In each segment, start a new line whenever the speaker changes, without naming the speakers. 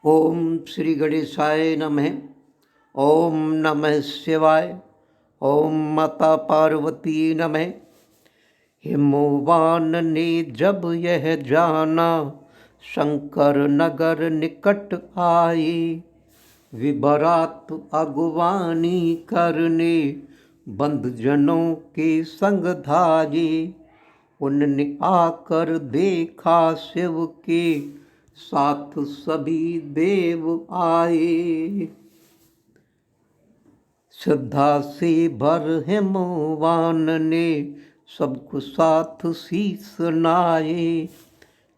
ओम श्री गणेशाय नमः। ओम नमः शिवाय। ओम माता पार्वती नमः। हिमवान ने जब यह जाना, शंकर नगर निकट आए। विबरात अगवानी करने, बंधुजनों के संग धाये। उनने आकर देखा शिव के, साथ सभी देव आए। श्रद्धा से भर हिमवान ने, सबको साथ शीस नाये।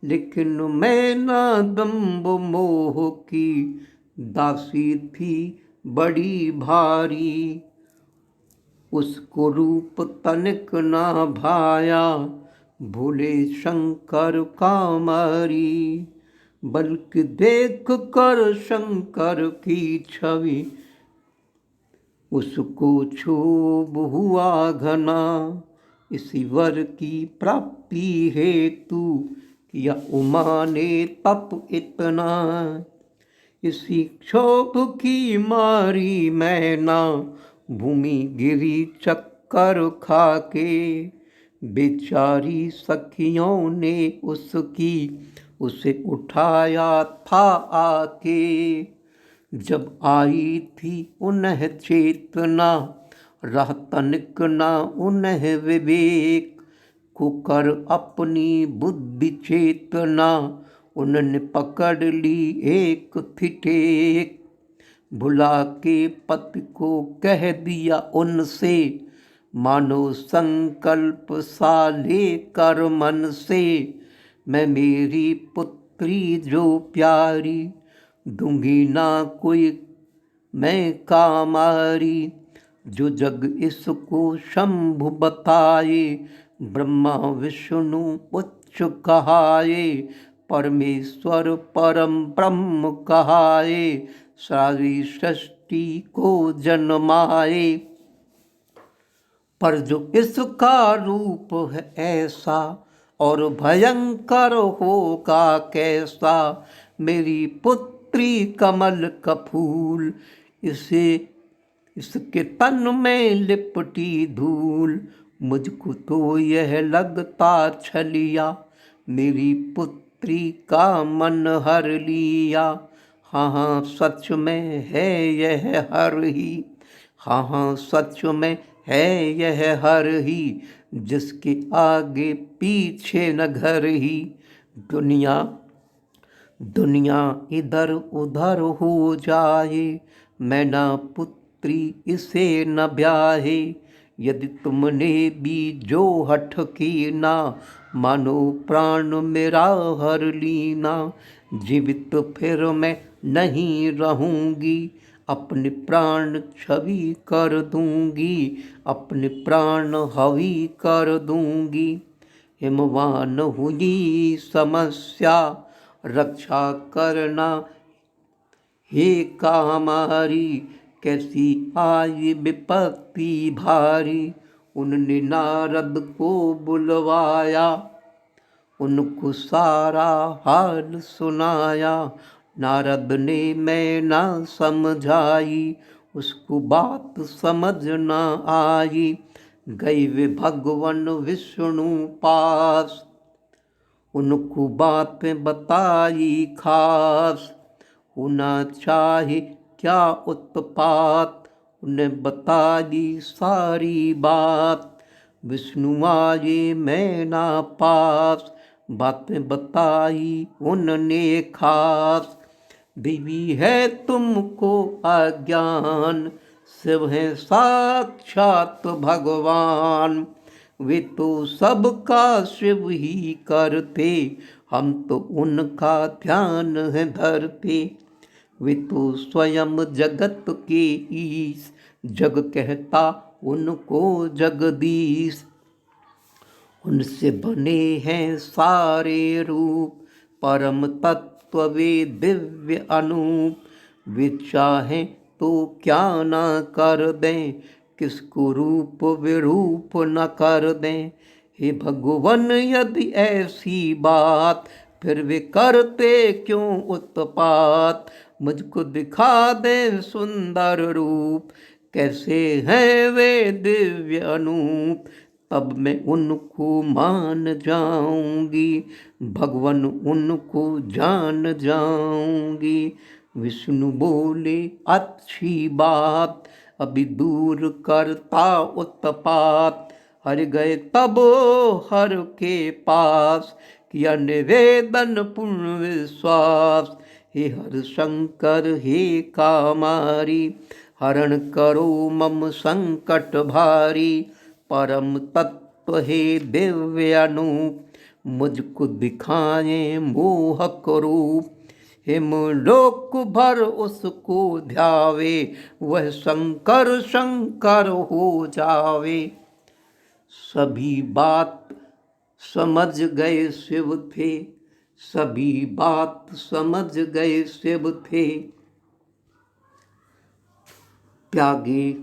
लेकिन मैं ना दम्भ मोह की, दासी थी बड़ी भारी। उसको रूप तनिक ना भाया, भूले शंकर कामरी। बल्कि देख कर शंकर की छवि, उसको क्षोभ हुआ घना। इसी वर की प्राप्ति हेतु, किया उमा ने तप इतना। इसी क्षोभ की मारी मैना, भूमि गिरी चक्कर खाके। बेचारी सखियों ने उसकी, उसे उठाया था आके। जब आई थी उन्हें चेतना, रह तनिक ना उन्हें विवेक। कुकर अपनी बुद्धि चेतना, उन्होंने पकड़ ली एक थी टेक। भुला के पति को कह दिया उनसे, मानो संकल्प सा लेकर मन से। मैं मेरी पुत्री जो प्यारी, दूंगी ना कोई मैं कामारी। जो जग इसको शंभु बताए, ब्रह्मा विष्णु उच्च कहाए। परमेश्वर परम ब्रह्म कहाए, सारी सृष्टि को जन्माए। पर जो इसका रूप है ऐसा, और भयंकर होगा कैसा। मेरी पुत्री कमल का फूल, इसके तन में लिपटी धूल। मुझको तो यह लगता छलिया, मेरी पुत्री का मन हर लिया। हाँ हाँ सच में है यह हर ही, हाँ हाँ सच में है यह हर ही। जिसके आगे पीछे न घर ही। दुनिया दुनिया इधर उधर हो जाए, मैं ना पुत्री इसे न ब्याहे। यदि तुमने भी जो हठ कीना, मानो प्राण मेरा हर लीना। जीवित फिर मैं नहीं रहूंगी, अपने प्राण छवि कर दूंगी। अपने प्राण हवि कर दूंगी। हिमवान हुई समस्या, रक्षा करना हे कामारी। कैसी आई विपत्ति भारी, उनने नारद को बुलवाया। उनको सारा हाल सुनाया, नारद ने मैं ना समझाई। उसको बात समझ न आई, गए वे भगवान विष्णु पास। उनको बातें बताई खास, होना चाहे क्या उत्पात। उन्हें बता दी सारी बात, विष्णु आए मैना पास। बातें बताई उनने खास, देवी है तुमको अज्ञान। शिव है साक्षात भगवान, वे तो सबका शिव ही करते। हम तो उनका ध्यान है धरते। वे तो स्वयं जगत के ईश, जग कहता उनको जगदीश। उनसे बने हैं सारे रूप, परम तत्व वे दिव्य अनूप। वे चाहें तो क्या ना कर दें, किसको रूप विरूप न कर दें। हे भगवान यदि ऐसी बात, फिर वे करते क्यों उत्पात, मुझको दिखा दे सुंदर रूप, कैसे हैं वे दिव्य अनूप, तब मैं उनको मान जाऊंगी, भगवान उनको जान जाऊंगी। विष्णु बोले अच्छी बात, अभी दूर करता उत्पात, हर गए तब हर के पास, किया निवेदन पूर्ण विश्वास, हे हर शंकर हे कामारी, हरण करो मम संकट भारी, परम तत्व हे दिव्य अनूप, मुझको दिखाए मोहक रूप, हिमलोक भर उसको ध्यावे, वह शंकर शंकर हो जावे। सभी बात समझ गए शिव थे, सभी बात समझ गए शिव थे, त्यागे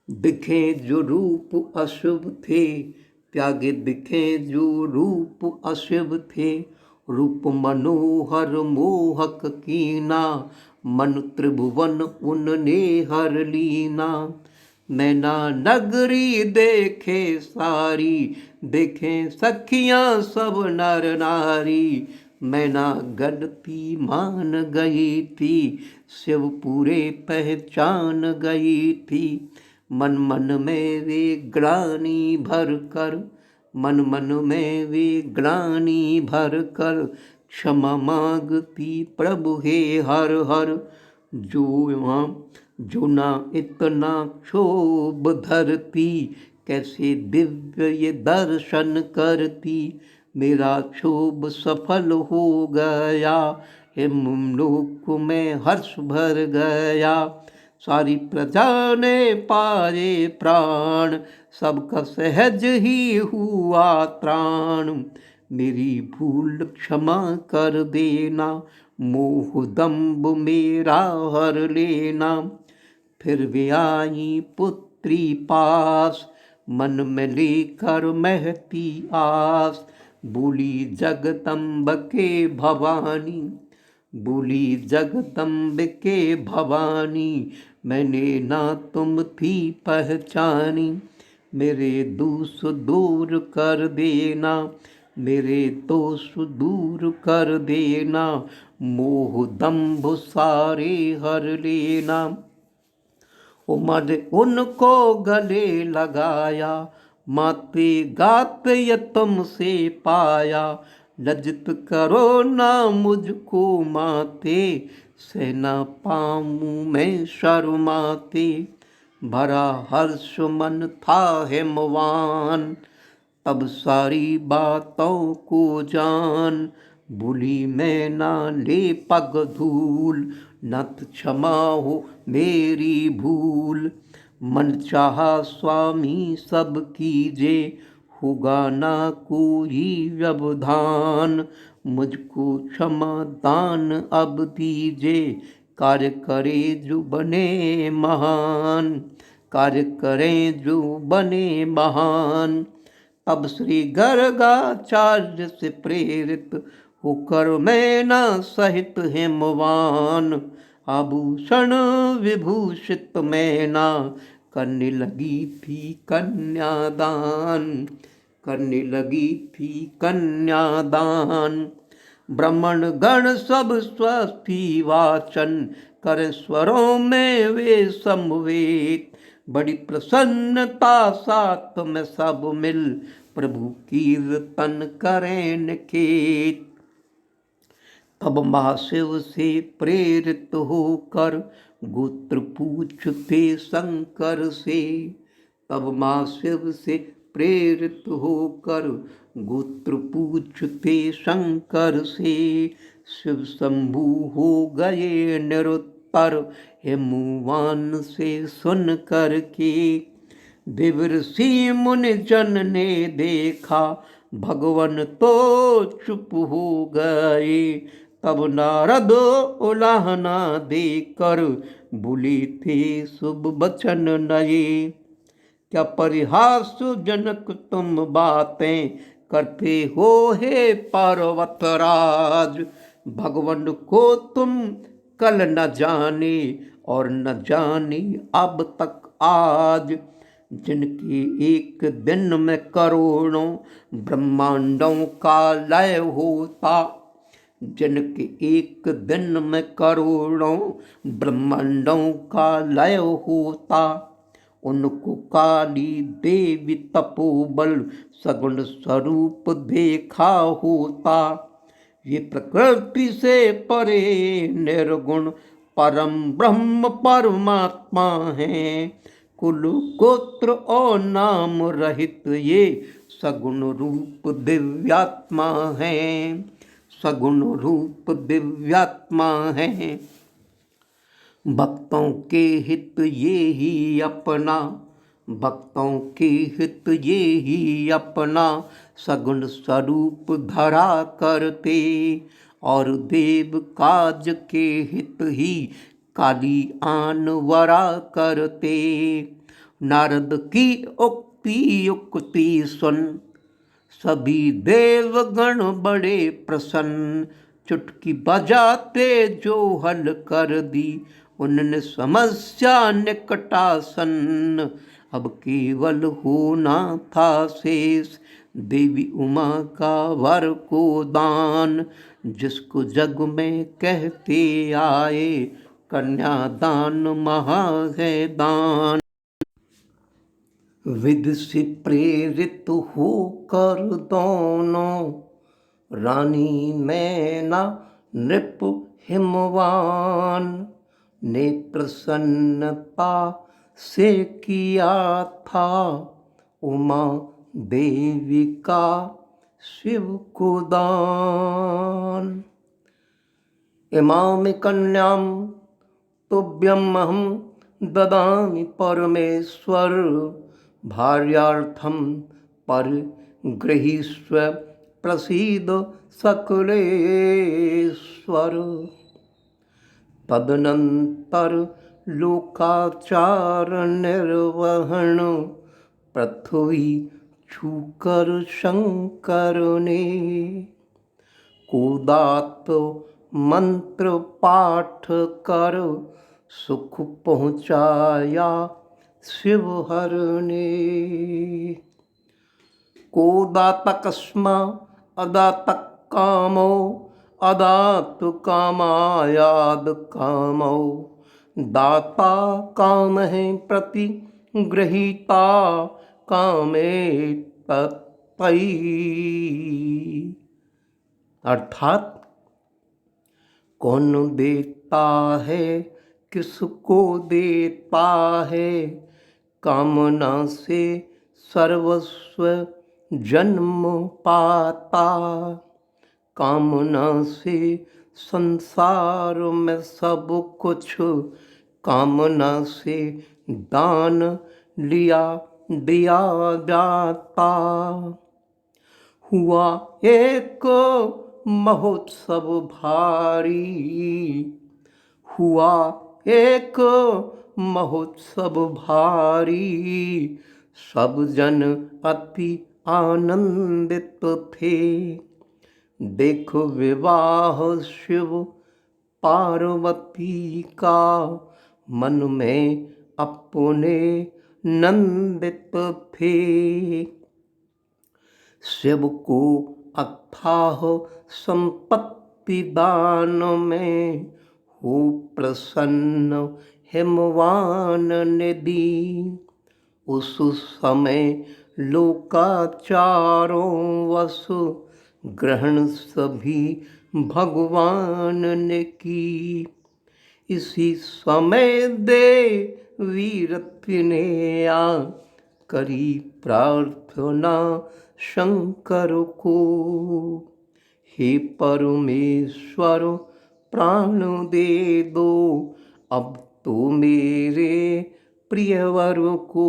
दिखे जो रूप अशुभ थे, त्यागे दिखे जो रूप अशुभ थे, रूप मनोहर मोहक कीना, मन त्रिभुवन उनने हर लीना। मैना नगरी देखे सारी, देखे सखियां सब नर नारी, मैना गणती मान गई थी, शिव पूरे पहचान गई थी। मन मन में वे ग्लानि भर कर, मन मन में वे ग्लानि भर कर, क्षमा मांगती प्रभु हे हर हर। जो ना इतना क्षोभ धरती, कैसे दिव्य ये दर्शन करती, मेरा क्षोभ सफल हो गया, हिमलोक में हर्ष भर गया। सारी प्रजा ने पाए प्राण, सबका सहज ही हुआ त्राण, मेरी भूल क्षमा कर देना, मोह दम्भ मेरा हर लेना। फिर वे आई पुत्री पास, मन में लेकर महती आस, बोली जगदम्बिके भवानी, बोली जगदम्बिके भवानी, मैंने ना तुम थी पहचानी, मेरे दोष दूर कर देना, मेरे दोष दूर कर देना, मोह दम्भ सारे हर लेना। उमर उनको गले लगाया, माते गाते ये तुमसे पाया, लज्जित करो ना मुझको माते, सहना पाऊं मैं शर्माते। भरा हर्ष मन था हिमवान, तब सारी बातों को जान, भूली मैं ना ले पग धूल, नत क्षमा हो मेरी भूल। मन चाहा स्वामी सब कीजे, होगा ना कोई व्यवधान, मुझको क्षमा दान अब दीजे, कार्य करे जो बने महान, कार्य करें जो बने महान। तब श्री गर्गाचार्य से प्रेरित होकर मैना सहित हिमवान, आभूषण विभूषित मैना, करने लगी थी कन्यादान, करने लगी थी कन्यादान। ब्राह्मण गण सब स्वस्ति वाचन, कर स्वरों में वे समवेत, बड़ी प्रसन्नता साथ में सब मिल, प्रभु कीर्तन करें निकेत। तब महाशिव से प्रेरित होकर, गोत्र पूछते शंकर से, तब महाशिव से प्रेरित होकर, गोत्र पूछते शंकर से, शिव शंभु हो गए निरुत्तर, हिमवान से सुन कर के। देवर्षि मुनि जन ने देखा, भगवान तो चुप हो गए, तब नारद उलाहना देकर, बोले थे शुभ वचन नए। क्या परिहास जनक तुम बातें करते हो हे पर्वतराज। भगवान को तुम कल न जाने और न जाने अब तक आज। जिनके एक दिन में करोड़ों ब्रह्मांडों का लय होता, जिनके एक दिन में करोड़ों ब्रह्मांडों का लय होता, उनको काली देवी तपोबल सगुण स्वरूप देखा होता। ये प्रकृति से परे निर्गुण परम ब्रह्म परमात्मा हैं। कुल गोत्र और नाम रहित ये सगुण रूप दिव्यात्मा हैं। सगुण रूप दिव्यात्मा हैं। भक्तों के हित ये ही अपना, भक्तों के हित ये ही अपना सगुण स्वरूप धरा करते, और देव काज के हित ही काली आन वरा करते। नारद की उक्ति युक्ति सुन सभी देवगण बड़े प्रसन्न। चुटकी बजाते जो हल कर दी, उनने समस्या निकटासन। अब केवल होना था शेष देवी उमा का वर को दान। जिसको जग में कहते आए कन्यादान महा है दान। विधि से प्रेरित होकर दोनों रानी मैना नृप हिमवान ने प्रसन्नता से किया था उमा देवी का शिव को दान। इमाम कन्याम तुभ्यमहं ददामि परमेश्वर, भार्यार्थं परिगृहीष्व प्रसीद सकलेश्वर। तदनंतर लोकाचार निर्वहन पृथ्वी छूकर शंकर ने कोदात मंत्र पाठ कर सुख पहुँचाया शिवहर ने। कोदातकस्मा अदातक कामो अदात कामायाद कामो, दाता काम है प्रति गृहीता कामे तत्पई। अर्थात कौन देता है किसको देता है, कामना से सर्वस्व जन्म पाता। कामना से संसार में सब कुछ, कामना से दान लिया दिया जाता। हुआ एक महोत्सव भारी, हुआ एक महोत्सव भारी। सब जन अति आनंदित थे, देखो विवाह शिव पार्वती का। मन में अपने नंदित थे, शिव को अथाह संपत्ति दान में हो प्रसन्न हिमवान ने दी। उस समय लोकाचारों वश ग्रहण सभी भगवान ने की। इसी समय देवी रति ने आ करी प्रार्थना शंकर को। हे परमेश्वर प्राण दे दो अब तो मेरे प्रियवर को।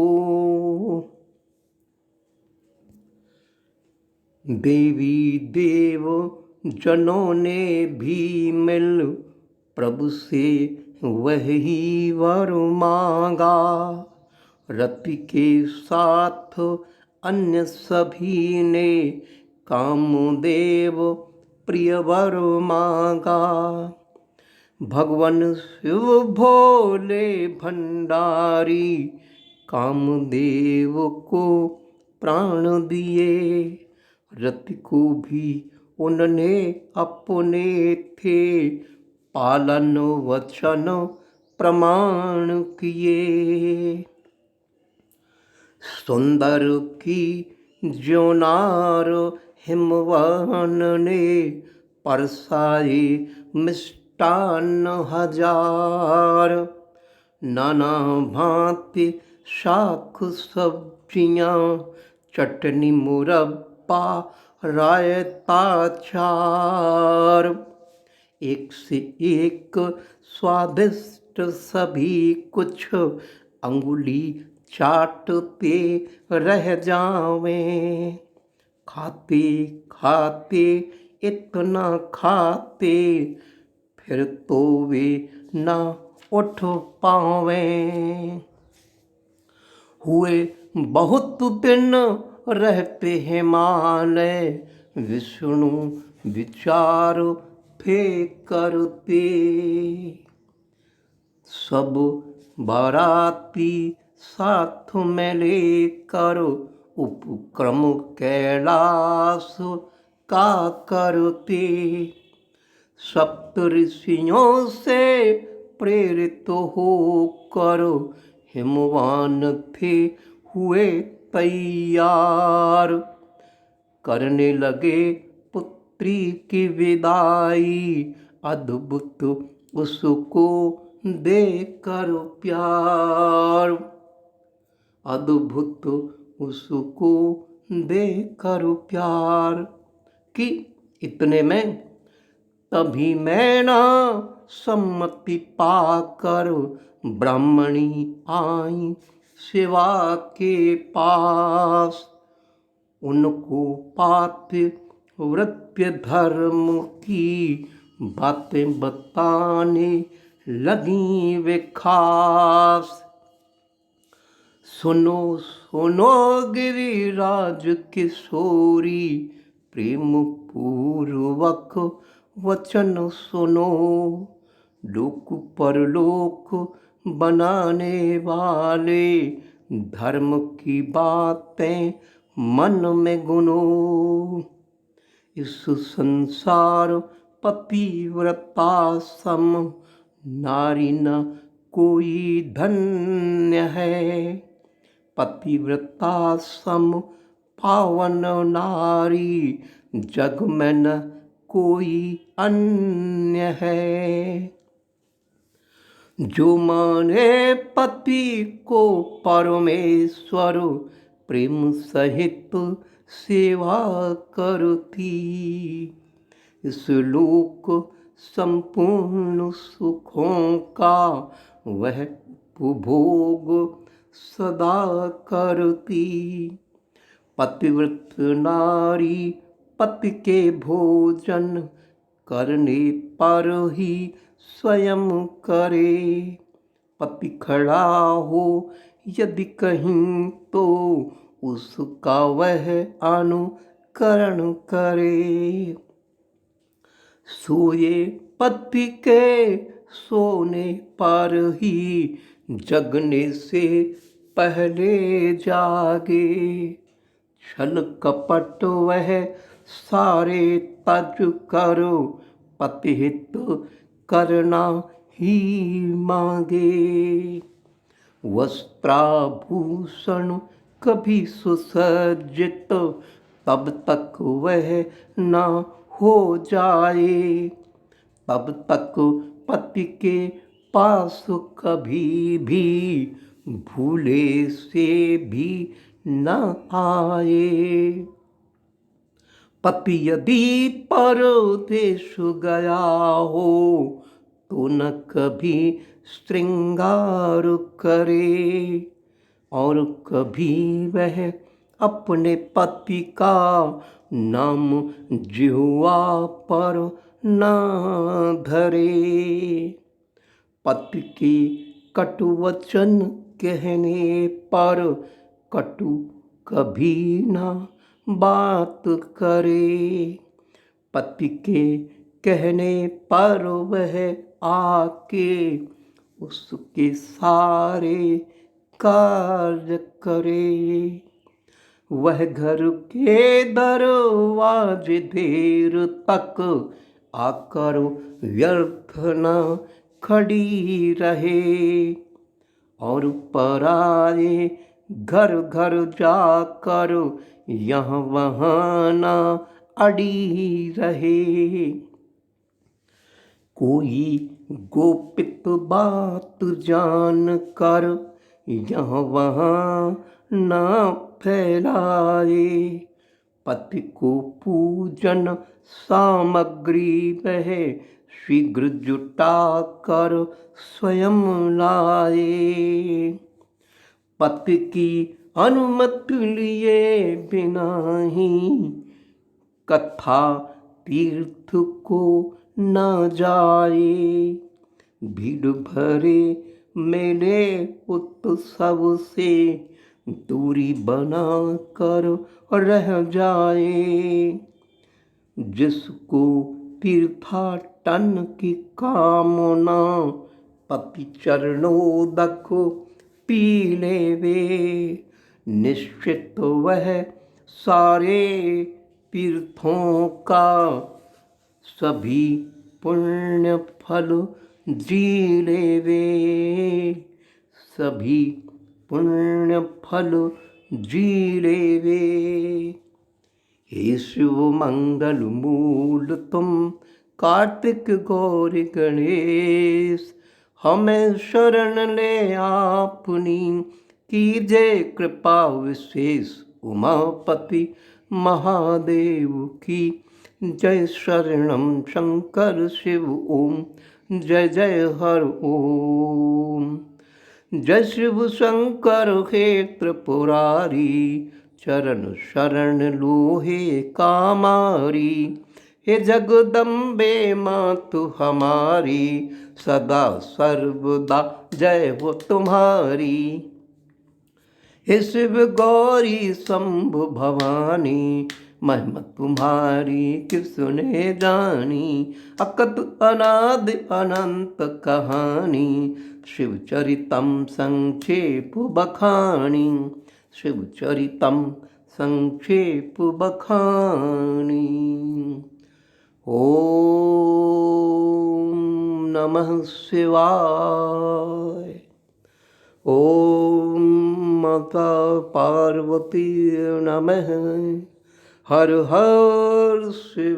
देवी देव जनों ने भी मिल प्रभु से वही वर मांगा। रति के साथ अन्य सभी ने कामदेव प्रिय वर मांगा। भगवान शिव भोले भंडारी कामदेव को प्राण दिए। रति को भी उनने अपने थे पालन वचन प्रमाण किए। सुंदर की ज्योनार हिमवान ने परसाए मिष्टान हजार। नाना भांति शाक सब्जियां चटनी मुरब्बा रायता चार। एक से एक स्वादिष्ट सभी कुछ अंगुली चाटते रह जावें। खाते खाते इतना खाते फिर तो वे ना उठ पावें। हुए बहुत दिन रहते हिमालय विष्णु विचार फेंक करते। सब बाराती साथ में लेकर उपक्रम कैलाश का करते। सप्त ऋषियों से प्रेरित होकर हिमवान थे हुए तैयार। करने लगे पुत्री की विदाई अद्भुत उसको देकर प्यार। अद्भुत उसको देकर प्यार कि इतने में तभी मैना सम्मति पाकर ब्राह्मणी आई शिवा के पास। उनको पातिव्रत्य धर्म की बातें बताने लगी वे खास। सुनो सुनो गिरिराज किशोरी प्रेम पूर्वक वचन सुनो। लोक परलोक बनाने वाले धर्म की बातें मन में गुनो। इस संसार पतिव्रता सम नारी न कोई धन्य है। पतिव्रता सम पावन नारी जग में न कोई अन्य है। जो माने पति को परमेश्वर प्रेम सहित सेवा करती। इस लोक संपूर्ण सुखों का वह उपभोग सदा करती। पतिव्रत नारी पति के भोजन करने पर ही स्वयं करे। पति खड़ा हो यदि कहीं तो उसका वह अनुकरण करे। सोए पति के सोने पर ही जगने से पहले जागे। छल कपट वह सारे तज करो पति हित करना ही मांगे। वस्त्राभूषण कभी सुसज्जित तब तक वह ना हो जाए। तब तक पति के पास कभी भी भूले से भी न आए। पति यदि परदेश गया हो तो न कभी श्रृंगार करे और कभी वह अपने पति का नाम जिह्वा पर न धरे। पति की कटु वचन कहने पर कटु कभी न बात करे। पति के कहने पर वह आके उसके सारे कार्य करे। वह घर के दरवाजे देर तक आकर व्यर्थ न खड़ी रहे, और पराए घर घर जाकर यहाँ वहाँ न अड़ी रहे। कोई गोपित बात जान कर यहाँ वहाँ न फैलाए। पति को पूजन सामग्री वह शीघ्र जुटा कर स्वयं लाए। पति की अनुमति लिए बिना ही कथा तीर्थ को न जाए। भीड़ भरे मेले उत्सव से दूरी बना कर रह जाए। जिसको तीर्थाटन की कामना पति चरणोदक पी लेवे, निश्चित वह सारे तीर्थों का सभी पुण्य फल जी लेवे, सभी पुण्य फल जी लेवे। हे शिव मंगल मूल तुम कार्तिक गौरी गणेश, हमें शरण ले आपनी, कीजे कृपा विशेष। उमापति महादेव की जय। शरणम शंकर शिव ओम, जय जय हर ओम। जय शिव शंकर हे त्रिपुरारी, चरण शरण लोहे कामारी। हे जगदम्बे मातु हमारी, सदा सर्वदा जय हो तुम्हारी। हे शिव गौरी शंभु भवानी, महिमा तुम्हारी किसने जानी। अकत अनादि अनंत कहानी, शिव चरितम संक्षेप बखानी। शिव चरितम संक्षेप बखानी। ओम नमः शिवाय। ओम माता पार्वती नमः। हर हर शिव।